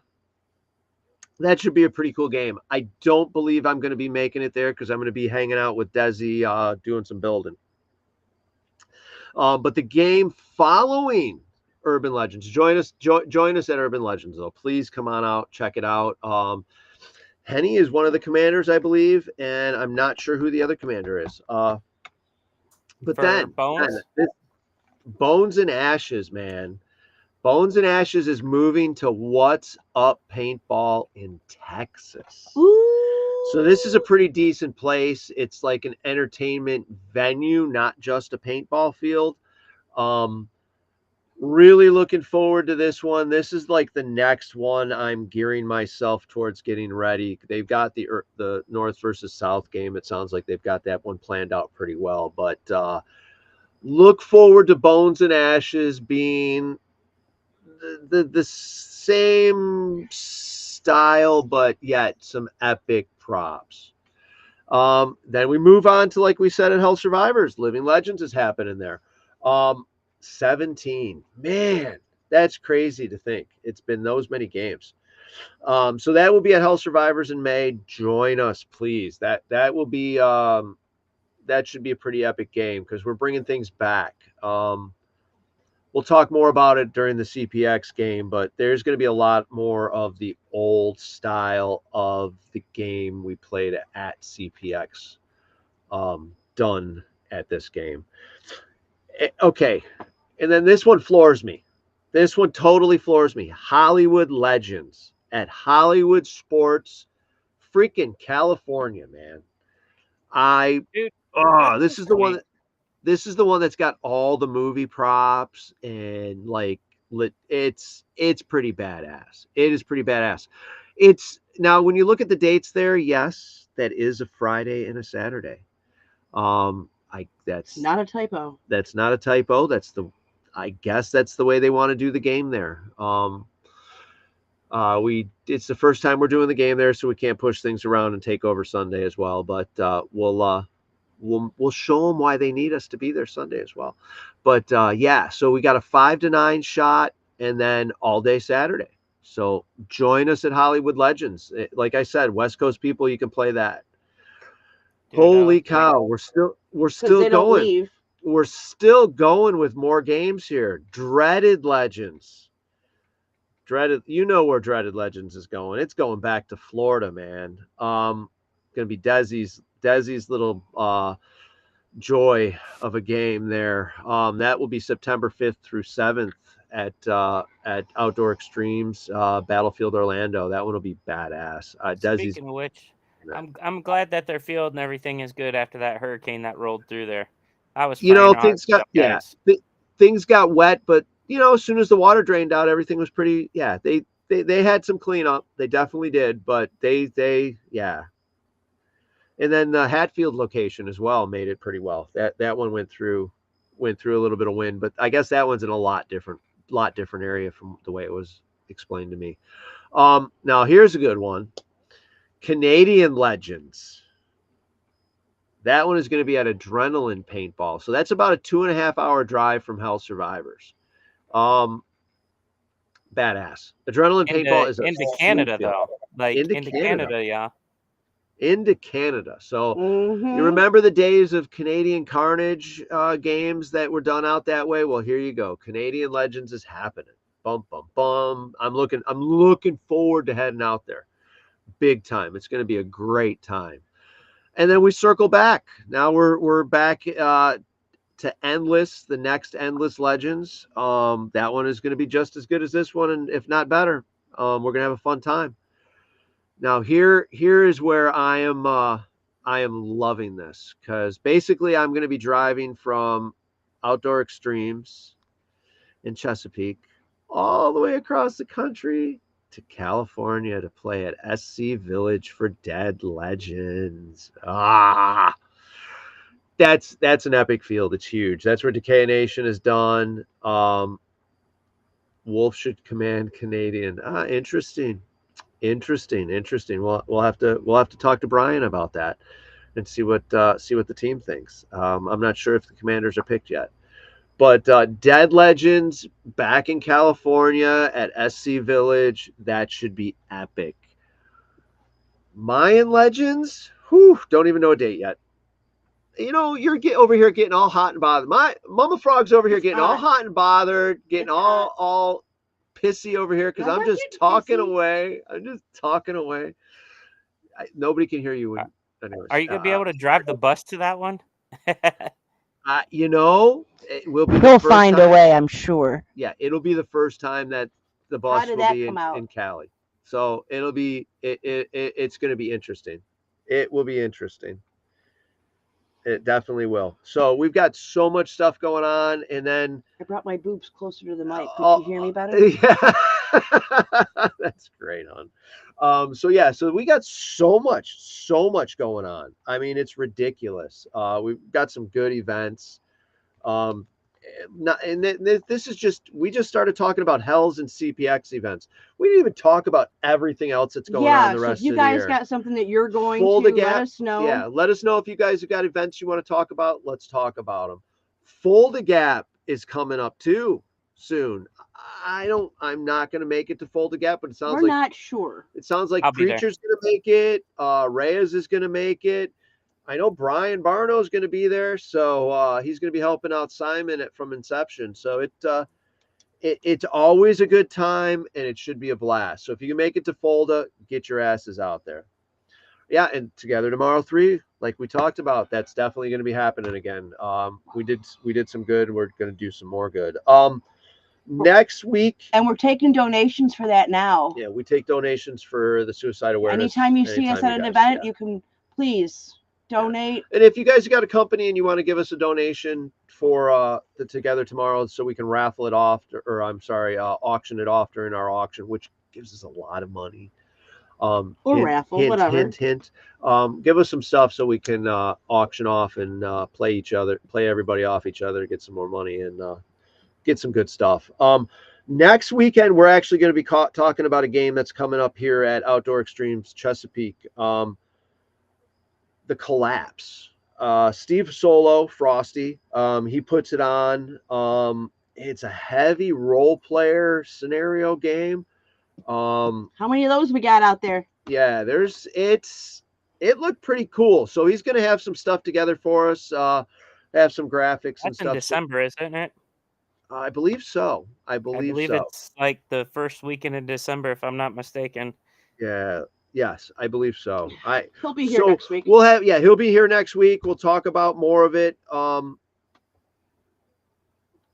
should be a pretty cool game. I don't believe I'm going to be making it there because I'm going to be hanging out with Desi doing some building. But the game following Urban Legends, join us at Urban Legends though. Please come on out, check it out. Henny is one of the commanders, I believe, and I'm not sure who the other commander is. But For then Bones? Bones and Ashes, man. Bones and Ashes is moving to What's Up Paintball in Texas. Ooh. So this is a pretty decent place. It's like an entertainment venue, not just a paintball field. Um, Really looking forward to this one. This is like the next one I'm gearing myself towards getting ready. They've got the North versus South game. It sounds like they've got that one planned out pretty well. But look forward to Bones and Ashes being the same style, but yet some epic props. Then we move on to, like we said, at Hell Survivors. Living Legends is happening there. 17. Man, that's crazy to think. It's been those many games. So that will be at Hell Survivors in May. Join us, please. That will be that should be a pretty epic game because we're bringing things back. We'll talk more about it during the CPX game, but there's going to be a lot more of the old style of the game we played at CPX done at this game. Okay. And then this one floors me. This one totally floors me. Hollywood Legends at Hollywood Sports, freaking California, man. This is the one. This is the one that's got all the movie props and like it's pretty badass. It is pretty badass. It's now when you look at the dates there, yes, that is a Friday and a Saturday. That's Not a typo. That's not a typo. I guess that's the way they want to do the game there. It's the first time we're doing the game there, so we can't push things around and take over Sunday as well. But we'll show them why they need us to be there Sunday as well. But yeah, so we got a 5 to 9 shot, and then all day Saturday. So join us at Hollywood Legends. Like I said, West Coast people, you can play that. Dude, holy cow, we're still going. Leave. We're still going with more games here. Dreaded Legends. You know where Dreaded Legends is going. It's going back to Florida, man. Gonna be Desi's little joy of a game there. That will be September 5th through 7th at Outdoor Extremes, Battlefield Orlando. That one will be badass. Speaking of which, I'm glad that their field and everything is good after that hurricane that rolled through there. I was, things got wet, but as soon as the water drained out, everything was pretty. Yeah, they had some cleanup. They definitely did, but they. And then the Hatfield location as well made it pretty well. That one went through a little bit of wind, but I guess that one's in a lot different area from the way it was explained to me. Now here's a good one. Canadian Legends. That one is going to be at Adrenaline Paintball. So that's about a 2.5 hour drive from Hell Survivors. Badass. Adrenaline Paintball is into Canada though. Like into Canada, yeah. Into Canada. So you remember the days of Canadian Carnage games that were done out that way? Well, here you go. Canadian Legends is happening. Bum bum bum. I'm looking forward to heading out there. Big time. It's going to be a great time. And then we circle back. Now we're back to Endless, the next Endless Legends. That one is going to be just as good as this one, and if not better. We're going to have a fun time. Now here is where I am loving this, because basically I'm going to be driving from Outdoor Extremes in Chesapeake all the way across the country to California to play at SC Village for Dead Legends. That's an epic field. It's huge. That's where Decay Nation is done. Wolf should command Canadian. Interesting. We'll have to talk to Brian about that and see what the team thinks. I'm not sure if the commanders are picked yet. But Dead Legends back in California at SC Village, that should be epic. Mayan Legends, don't even know a date yet. You're over here getting all hot and bothered. My Mama Frog's over here getting all hot and bothered, getting all pissy over here because I'm just talking away. Nobody can hear you. Anyways, are you going to be able to drive the bus to that one? It will be. He'll find a way, I'm sure. Yeah, it'll be the first time that the bus will be in Cali. So it'll be it's going to be interesting. It will be interesting. It definitely will. So we've got so much stuff going on, and then I brought my boobs closer to the mic. Could you hear me better? yeah, that's great, hon. So yeah, so we got so much going on. I mean, it's ridiculous. We've got some good events. This is just, we just started talking about Hells and CPX events. We didn't even talk about everything else that's going on the So rest if you of the guys year. got something that you're going Full to, the Gap, let us know. Yeah, let us know if you guys have got events you want to talk about. Let's talk about them. Full the Gap is coming up too soon. I'm not going to make it to Full the Gap, but it sounds We're not sure. It sounds like I'll be there. Preacher's going to make it. Reyes is going to make it. I know Brian Barno is going to be there, so he's going to be helping out Simon from Inception. So it's always a good time, and it should be a blast. So if you can make it to Fulda, get your asses out there. Yeah, and Together Tomorrow 3, like we talked about, that's definitely going to be happening again. We did some good. We're going to do some more good. Next week, and we're taking donations for that now. Yeah, we take donations for the suicide awareness. Anytime you see us at an event, you can please donate. And if you guys got a company and you want to give us a donation for the Together Tomorrow, so we can raffle it off, or auction it off during our auction, which gives us a lot of money. Or raffle, whatever. Hint. Give us some stuff so we can auction off and play everybody off each other, get some more money, and get some good stuff. Next weekend, we're actually going to be talking about a game that's coming up here at Outdoor Extremes Chesapeake. The Collapse. Steve Solo, Frosty, he puts it on. It's a heavy role player scenario game. How many of those we got out there? Yeah, it looked pretty cool. So he's going to have some stuff together for us. Have some graphics and stuff. That's in December, isn't it? I believe so. I believe so. It's like the first weekend in December, if I'm not mistaken. Yeah. Yes, I believe so. He'll be here next week. He'll be here next week. We'll talk about more of it. We'll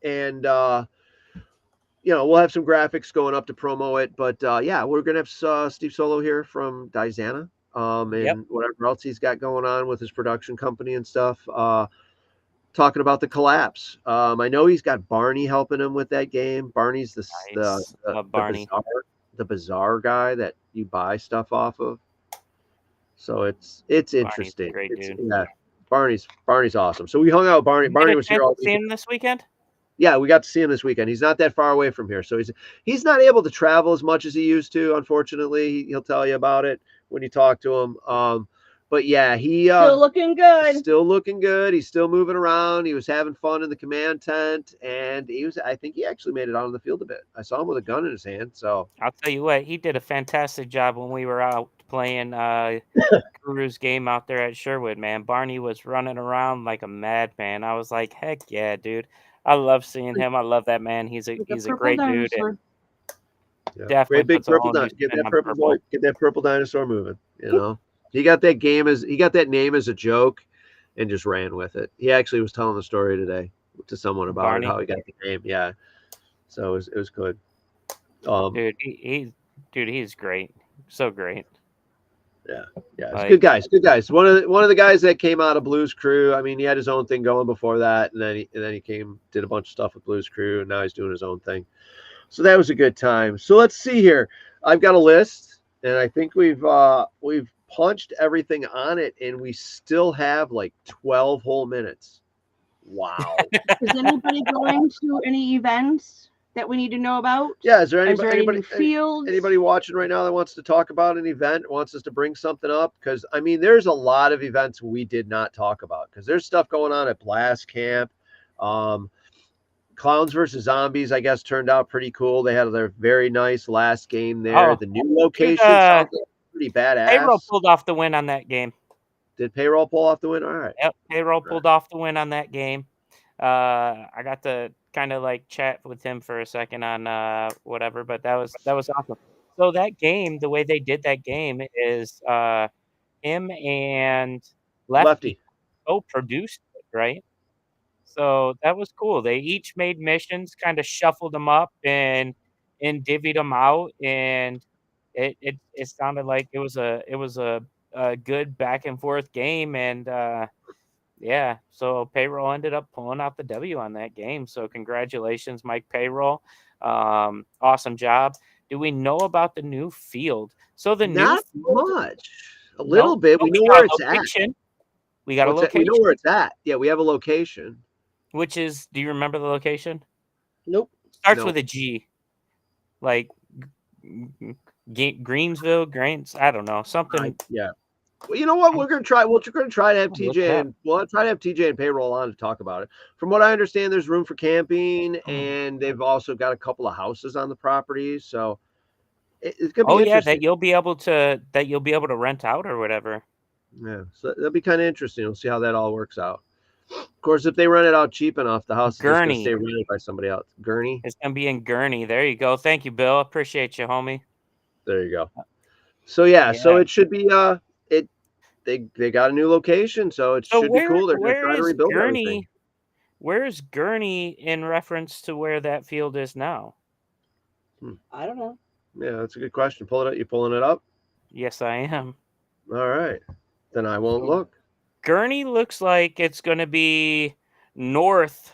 have some graphics going up to promo it. But we're gonna have Steve Solo here from Dizana, and whatever else he's got going on with his production company and stuff. Talking about the Collapse. I know he's got Barney helping him with that game. Barney's Barney. The bizarre guy that you buy stuff off of. So it's interesting. Great dude. Yeah, Barney's awesome. So we hung out with Barney. Barney was here all weekend. See him this weekend? Yeah, we got to see him this weekend. He's not that far away from here, so he's not able to travel as much as he used to. Unfortunately, he'll tell you about it when you talk to him. But yeah, he still looking good. Still looking good. He's still moving around. He was having fun in the command tent, and I think he actually made it out on the field a bit. I saw him with a gun in his hand. So I'll tell you what, he did a fantastic job when we were out playing Guru's game out there at Sherwood, man. Barney was running around like a madman. I was like, heck yeah, dude. I love seeing him. I love that man. He's a great dude. And definitely great big purple dinosaur. Get that purple dinosaur moving, you know. He got that name as a joke and just ran with it. He actually was telling the story today to someone about Barney. How he got the name. Yeah. So it was good. He's great. So great. Yeah. It's good guys. One of the guys that came out of Blues Crew. I mean, he had his own thing going before that, and then he did a bunch of stuff with Blues Crew, and now he's doing his own thing. So that was a good time. So let's see here. I've got a list, and I think we've punched everything on it, and we still have like 12 whole minutes. Wow. Is anybody going to any events that we need to know about? Yeah, is there anybody fields? Anybody watching right now that wants to talk about an event, wants us to bring something up? Because I mean, there's a lot of events we did not talk about because there's stuff going on at Blast Camp. Clowns versus Zombies, I guess, turned out pretty cool. They had their very nice last game there. The new location sounds like pretty badass. Payroll pulled off the win on that game. Did Payroll pull off the win? All right. Yep, Payroll pulled off the win on that game. I got to kind of like chat with him for a second on whatever, but that was awesome. So that game, the way they did that game is him and Lefty produced it, right? So that was cool. They each made missions, kind of shuffled them up and divvied them out, and it sounded like it was a a good back and forth game, and yeah, so Payroll ended up pulling out the W on that game. So congratulations, Mike Payroll. Awesome job. Do we know about the new field? So the new Not field, much. A little no, bit. but We we know got where a it's at. location. We got a What's that? We location, know where it's at. Yeah, we have a location. which is, do you remember the location? Nope. Starts No. with a G, like Greensville, Grains. I don't know, something. Yeah. Well, you know what? We're gonna try. We're gonna try to have I'll look it TJ up. and we'll try to have TJ and Payroll on to talk about it. From what I understand, there's room for camping, and they've also got a couple of houses on the property. So it's gonna be Oh yeah, interesting. that you'll be able to rent out or whatever. Yeah, so that'll be kind of interesting. We'll see how that all works out. Of course, if they rent it out cheap enough, the house is just gonna Gurney. stay rented by somebody else. Gurney. It's gonna be in Gurney. There you go. Thank you, Bill. Appreciate you, homie. There you go. So yeah, so Yeah. it should be they got a new location, so it So should be cool. They're gonna where try to is rebuild Gurney? everything. Where is Gurney in reference to where that field is now? I don't know. Yeah, that's a good question. Pull it up. You pulling it up? Yes, I am. All right. Then I won't look. Gurney looks like it's going to be north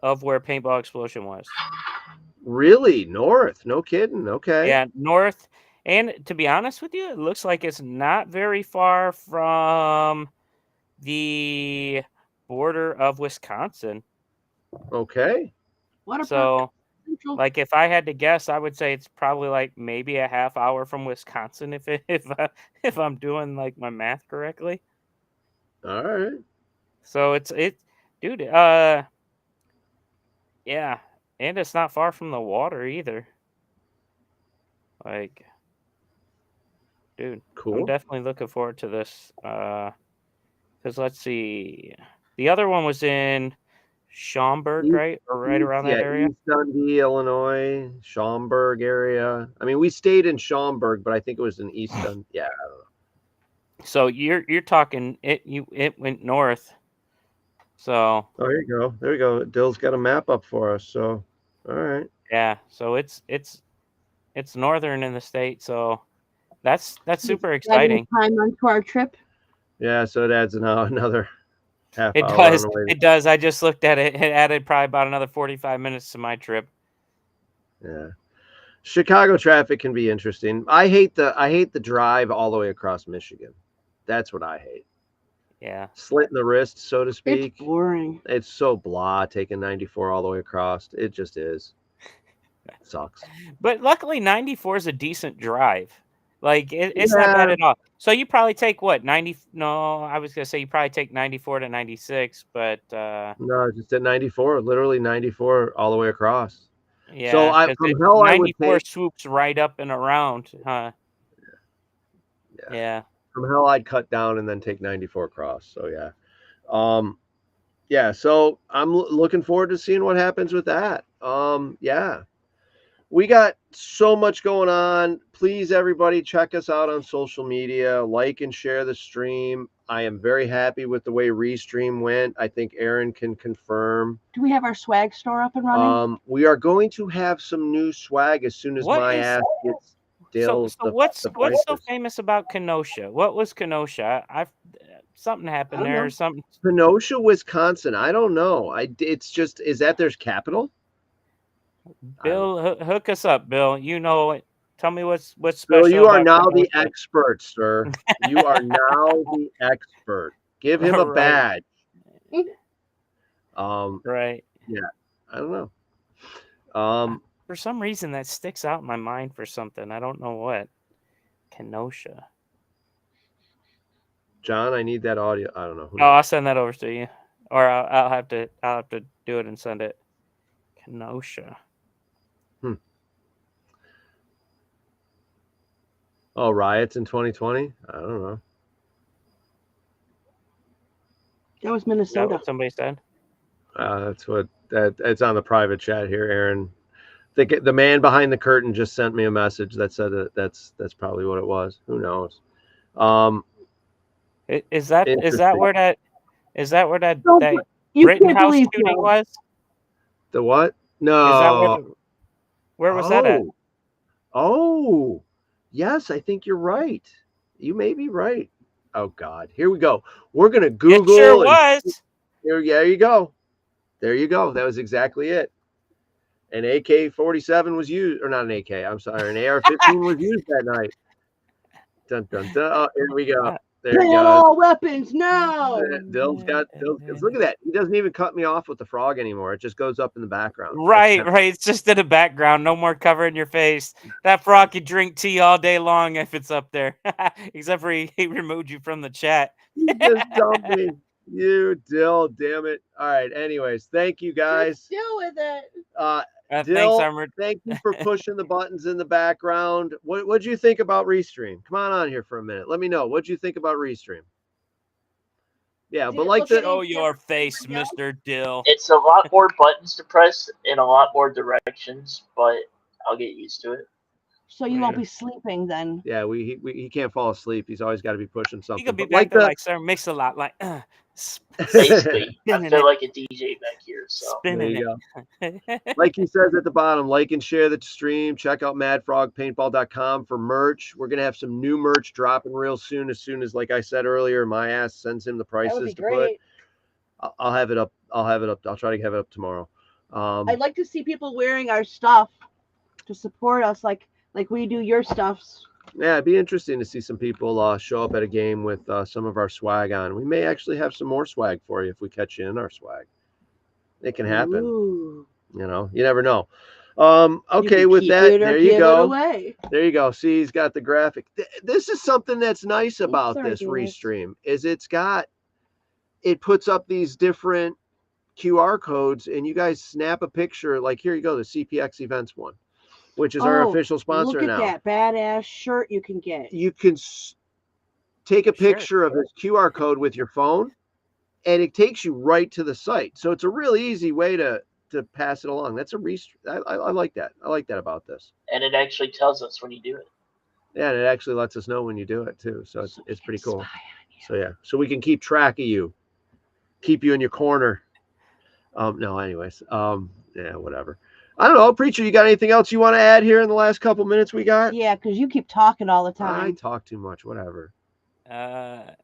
of where Paintball Explosion was. Really? North? No kidding. Okay. Yeah, north. And to be honest with you, it looks like it's not very far from the border of Wisconsin. Okay. What a So, Central. like, if I had to guess, I would say it's probably like maybe a half hour from Wisconsin if I'm doing like my math correctly. All right. So dude, yeah, and it's not far from the water either. Like, dude, I'm Cool. definitely looking forward to this. Because let's see, the other one was in Schaumburg, right, or right around that area. East Dundee, Illinois, Schaumburg area. I mean, we stayed in Schaumburg, but I think it was in East Dundee. Yeah, I don't know. So you're talking it went north. So Oh, there you go. There you go. Dill's got a map up for us. So, all right. yeah, so it's northern in the state. So that's super exciting. Time onto our trip. Yeah, so it adds another half It hour. does. On the way. It does. I just looked at it. It added probably about another 45 minutes to my trip. Yeah. Chicago traffic can be interesting. I hate the drive all the way across Michigan. That's what I hate. Yeah. Slitting the wrist, so to speak. It's boring. It's so blah taking 94 all the way across. It just is. It sucks. But luckily 94 is a decent drive. Like it's not bad at all. So you probably take what, 90? No, I was gonna say you probably take 94 to 96, but no, just at 94, literally 94 all the way across. yeah. So 94 swoops right up and around, huh? Yeah. From hell, I'd cut down and then take 94 across. So yeah. Yeah, so I'm looking forward to seeing what happens with that. Yeah. We got so much going on. Please, everybody, check us out on social media. Like and share the stream. I am very happy with the way Restream went. I think Aaron can confirm. Do we have our swag store up and running? We are going to have some new swag as soon as my ass gets Dill's. So what's so famous about Kenosha? What was Kenosha? Something happened there. Something. Kenosha, Wisconsin. I don't know. It's just, is that their capital? Bill, hook us up, Bill. You know it. Tell me what's special. Bill, you are now the expert, sir. You are now the expert. Give him a badge. Right. Yeah. I don't know. For some reason that sticks out in my mind for something. I don't know what. Kenosha. John, I need that audio. I don't know. I'll send that over to you. Or I'll have to do it and send it. Kenosha. Oh, riots in 2020? I don't know. That was Minnesota. Is that what somebody said? That's what it's on the private chat here, Aaron. The man behind the curtain just sent me a message that said that's probably what it was. Who knows? Is that where that you Rittenhouse shooting was? The what? No. Is that where was that at? Oh, yes, I think you're right. You may be right. Oh God, here we go. We're gonna Google. It sure was. There you go. There you go. That was exactly it. An AK-47 was used, or not an AK. I'm sorry, an AR-15 was used that night. Dun dun dun. Oh, here we go. There he Ban goes. all weapons now. Dill's got. Look at that. He doesn't even cut me off with the frog anymore. It just goes up in the background. Right. It's just in the background. No more covering your face. That frog can drink tea all day long if it's up there. Except for he removed you from the chat. You just dumped me. You Dill, damn it. All right. Anyways, thank you guys. Deal with it. Dill, Thanks, Armored. thank you for pushing the buttons in the background. What'd you think about Restream? Come on here for a minute. Let me know. What'd you think about Restream? Yeah, but like the Show your face, Mr. Dill. It's a lot more buttons to press in a lot more directions, but I'll get used to it. So you won't be sleeping then. Yeah, he can't fall asleep. He's always got to be pushing something. He could be But back there like Sir Mix-a-Lot, like Basically, I feel like a DJ back here. So there spinning you it. go. Like he says at the bottom, like and share the stream. Check out madfrogpaintball.com for merch. We're gonna have some new merch dropping real soon. As soon as, like I said earlier, my ass sends him the prices to put. I'll have it up. I'll try to have it up tomorrow. I'd like to see people wearing our stuff to support us, like we do your stuffs. Yeah, it'd be interesting to see some people show up at a game with some of our swag on. We may actually have some more swag for you if we catch you in our swag. It can happen. Ooh. You know, you never know. Okay, with that, there you go. There you go. See, he's got the graphic. This is something that's nice about this Restream, is it puts up these different QR codes, and you guys snap a picture. Like, here you go, the CPX events one, which is our official sponsor now. Look at that badass shirt you can get. You can take a picture of this QR code with your phone, and it takes you right to the site. So it's a really easy way to pass it along. That's a I like that. I like that about this. And it actually tells us when you do it. Yeah, and it actually lets us know when you do it too. So it's pretty cool. So yeah, so we can keep track of you, keep you in your corner. No, anyways, yeah, whatever. I don't know, Preacher, you got anything else you want to add here in the last couple minutes we got? Yeah, because you keep talking all the time. I talk too much, whatever. I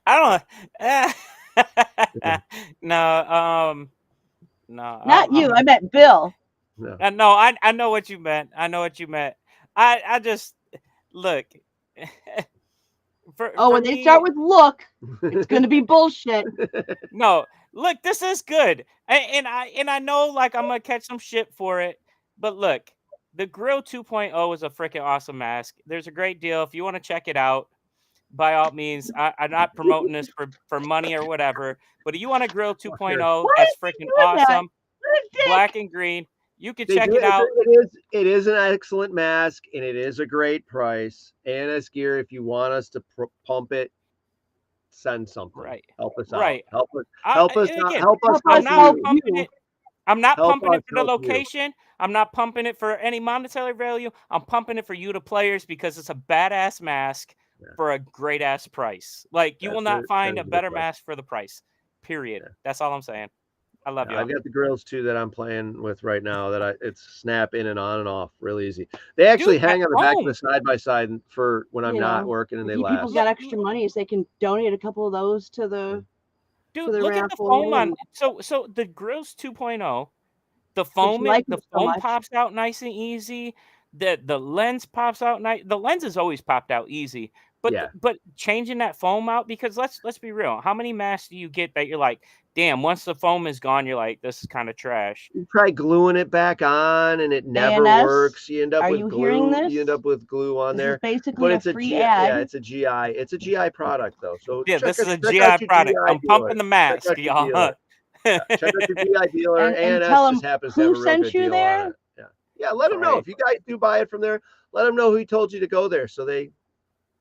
don't know. No. Not you. I meant Bill. No. I know what you meant. I just look. When they start with look, it's going to be bullshit. No, look, this is good, and I know, like, I'm gonna catch some shit for it, but look, the Grill 2.0 is a freaking awesome mask. There's a great deal if you want to check it out. By all means, I'm not promoting this for money or whatever, but if you want a Grill 2.0, that's freaking awesome. Black and green. You can check it out. It is an excellent mask, and it is a great price. ANS Gear, if you want us to pump it, send something. Right. Help us out. Right. Help us. Help us. I'm not pumping it. I'm not pumping it for the help you. location. I'm not pumping it for any monetary value. I'm pumping it for you, the players, because it's a badass mask for a great ass price. Like, you will not find a better mask for the price. Period. Yeah. That's all I'm saying. I love you. I've got the grills too that I'm playing with right now. It's snap in and on and off, really easy. They actually hang on the back of the side by side for when I'm not working, and they last. People got extra money, so they can donate a couple of those to the. Dude, look at the foam on. So the Grills 2.0, the foam pops out nice and easy. The lens pops out nice. The lens has always popped out easy. But changing that foam out, because let's be real. How many masks do you get that you're like, damn, once the foam is gone, you're like, this is kind of trash. You try gluing it back on and it never works. You end up with glue. You end up with glue on there. Basically, it's a free ad. Yeah, it's a GI. It's a GI product though. So yeah, this is a GI product. I'm pumping the mask, y'all. Check out your GI dealer. and tell them happens to have a real sent good you deal there. on it. Yeah. Let them know if you guys do buy it from there. Let them know who told you to go there, so they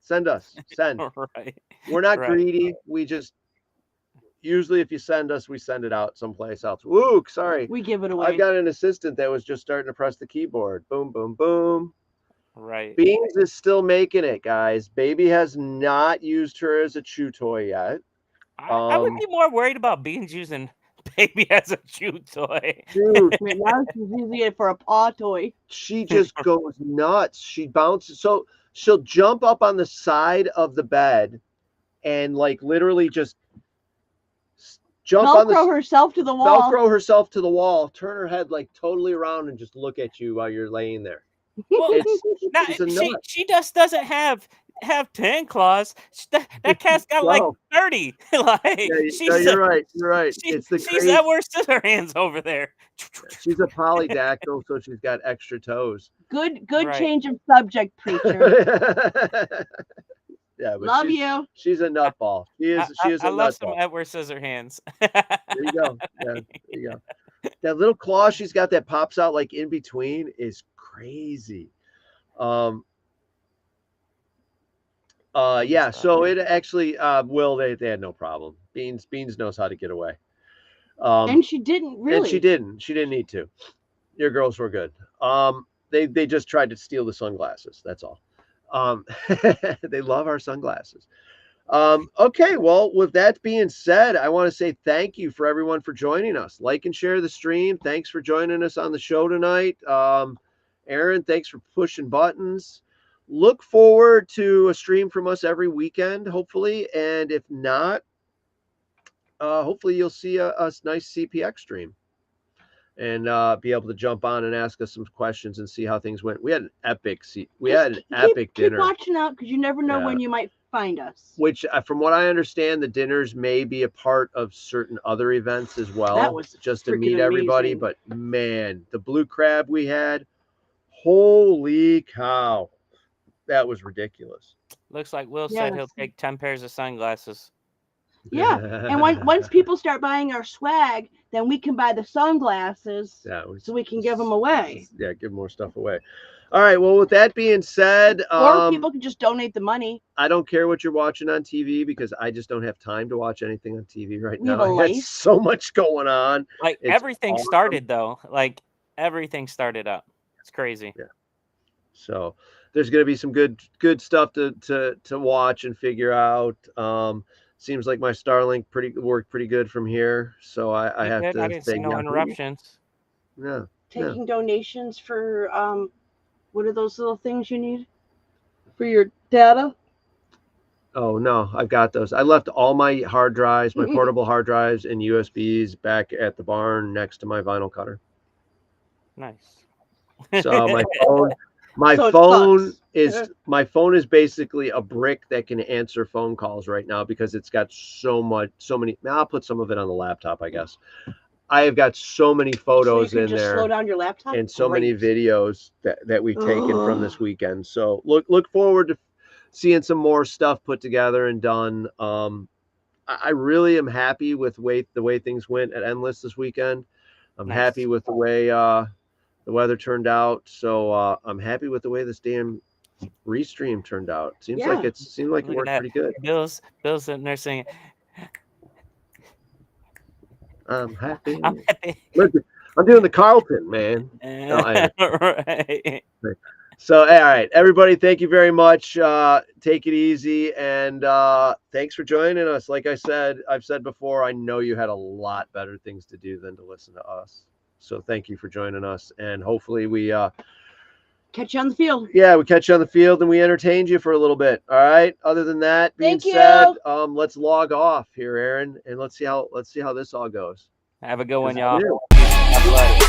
send us. Send. Right. We're not greedy. We just usually, if you send us, we send it out someplace else. Woo, sorry. We give it away. I've got an assistant that was just starting to press the keyboard. Boom, boom, boom. Right. Beans is still making it, guys. Baby has not used her as a chew toy yet. I would be more worried about Beans using Baby as a chew toy. Dude, now she's using it for a paw toy. she just goes nuts. She bounces. So she'll jump up on the side of the bed and like literally just jump on Velcro the herself to the wall. Velcro herself to the wall, turn her head like totally around, and just look at you while you're laying there. Well, now, She's a nut. she just doesn't have 10 claws. That cat's got like No. 30. Like No, you're right. You're right. It's the she's Edward Scissorhands over there. She's a polydactyl, so she's got extra toes. Good Right. change of subject, preacher. Yeah, but Love you. She's a nutball. She is I a love some nutball. Edward Scissorhands. There you go. Yeah, there you go. That little claw she's got that pops out like in between is crazy. Yeah, so it actually Will, they had no problem. Beans knows how to get away. And she didn't really. And she didn't need to. Your girls were good. They just tried to steal the sunglasses, that's all. They love our sunglasses. Okay, well, with that being said, I want to say thank you for everyone for joining us. Like and share the stream. Thanks for joining us on the show tonight. Aaron, thanks for pushing buttons. Look forward to a stream from us every weekend, hopefully. And if not, hopefully you'll see a nice CPX stream and be able to jump on and ask us some questions and see how things went. We had an epic dinner. Keep watching out because you never know Yeah. when you might find us. Which, from what I understand, the dinners may be a part of certain other events as well. That was just to freaking meet everybody. amazing. But man, the blue crab we had, holy cow, that was ridiculous. Looks like Will said he'll Yes. take 10 pairs of sunglasses. Yeah, and once people start buying our swag, then we can buy the sunglasses so we can give them away. Yeah, give more stuff away. All right. Well, with that being said, Or people can just donate the money. I don't care what you're watching on TV because I just don't have time to watch anything on TV right We have now. a I got life. so much going on. Like It's everything awesome. started though. Like everything started up. It's crazy. Yeah. So there's going to be some good stuff to watch and figure out. Seems like my Starlink worked pretty good from here. So I have to. I didn't see no interruptions. Yeah. Taking donations for what are those little things you need for your data? Oh no, I've got those. I left all my hard drives, my portable hard drives and USBs back at the barn next to my vinyl cutter. Nice. So my So it phone sucks. is basically a brick that can answer phone calls right now because it's got so many. I'll put some of it on the laptop, I guess. I have got so many photos so you in can just there slow down your laptop and so many Great. videos that we've taken from this weekend. So look forward to seeing some more stuff put together and done. I really am happy with the way things went at Endless this weekend. I'm Nice. happy with the way the weather turned out. So I'm happy with the way this damn restream turned out. Seemed like it Look at worked that. pretty good. Bill's sitting there singing, I'm happy. I'm happy. Look, I'm doing the Carlton, man. Right. So, all right, everybody, thank you very much. Take it easy, and thanks for joining us. Like I've said before, I know you had a lot better things to do than to listen to us. So thank you for joining us, and hopefully we Catch you on the field. we catch you on the field and we entertained you for a little bit. All right. Other than that being Thank you. said, let's log off here, Aaron, and let's see how this all goes. Have a good one, 'Cause y'all. I do. God bless.